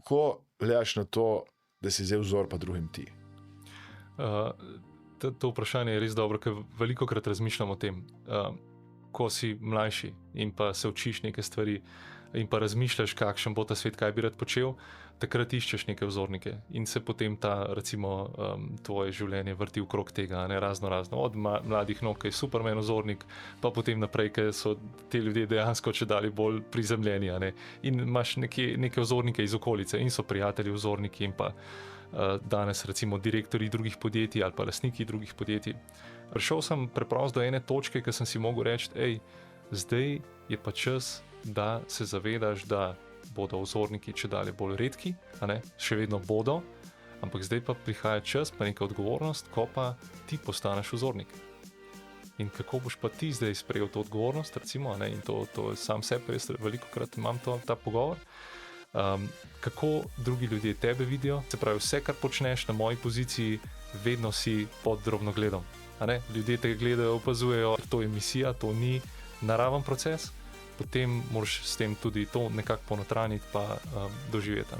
kako gledaš na to, da si zdaj vzor pa drugim ti? To vprašanje je res dobro, ker veliko krat razmišljam o tem, ko si mlajši in pa se učiš neke stvari in pa razmišljaš, kakšen bo ta svet, kaj bi rad počel, takrat iščeš neke vzornike in se potem recimo, tvoje življenje vrti okrog tega, ne, razno, od mladih nog, ki je Superman vzornik, pa potem naprej, ker so ti ljudje dejansko čedalje bolj prizemljeni, ne, in imaš neke vzornike iz okolice in so prijatelji vzorniki in pa danes recimo direktorji drugih podjetij ali pa lastniki drugih podjetij. Prišel sem preprosto do ene točke, ki sem si mogel reči, zdaj je pa čas, da se zavedaš, da bodo vzorniki čedalje bolj redki, a ne, še vedno bodo, ampak zdaj pa prihaja čas, pa neka odgovornost, ko pa ti postaneš vzornik. In kako boš pa ti zdaj sprejel to odgovornost, recimo, a ne, in to sam sebi, res veliko krat imam ta pogovor, kako drugi ljudje tebe vidijo, se pravi, vse, kar počneš na moji poziciji, vedno si pod drobnogledom. A ne? Ljudje te gledajo, opazujejo, to je misija, to ni naraven proces, potem moraš s tem tudi to nekako ponotraniti pa doživeti.